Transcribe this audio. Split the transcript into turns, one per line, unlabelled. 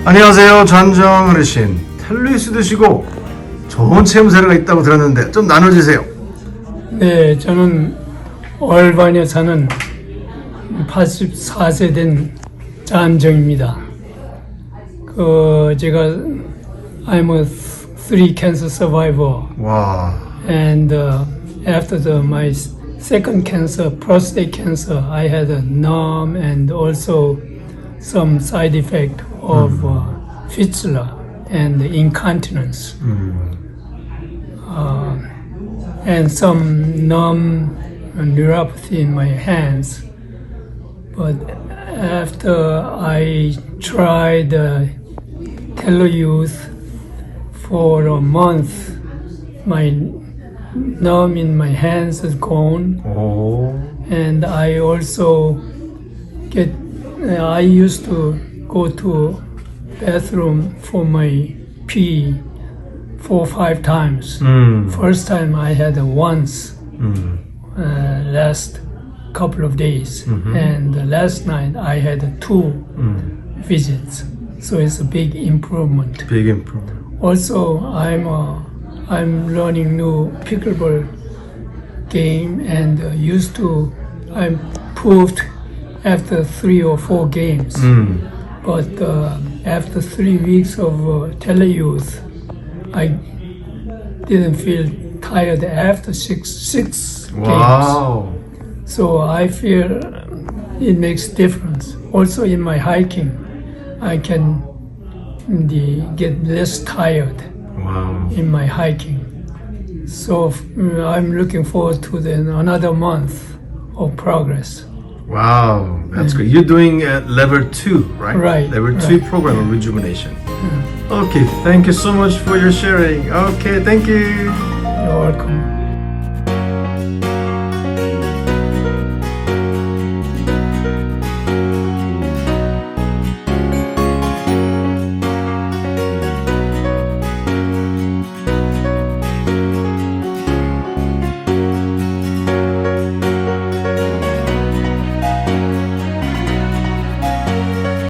안녕하세요. 전정 어르신. 텔레스 드시고 좋은 체험 사례가 있다고 들었는데 좀 나눠주세요.
네, 저는 얼반에 사는 84세 된 장정입니다. 제가 I'm a three cancer survivor,
와,
and after my second cancer, prostate cancer, I had a numb and also some side effect of fistula and incontinence. And some numb neuropathy in my hands. But after I tried Teleyouth for a month, my numb in my hands is gone.
오,
And I also I used to go to bathroom for my pee 4-5 times. First time I had once last couple of days, and the last night I had 2 visits. So it's a big improvement.
big improvement.
Also, I'm learning new pickleball game, and I improved after 3 or 4 games. But after 3 weeks of Teleyouth, I didn't feel tired after six games.
Wow.
So I feel it makes difference. Also in my hiking, I can get less tired
Wow.
in my hiking. So I'm looking forward to another month of progress.
Wow, that's great. You're doing level 2, right?
Right,
Level 2
right.
program of rejuvenation. Okay, thank you so much for your sharing. Okay, thank you.
You're welcome.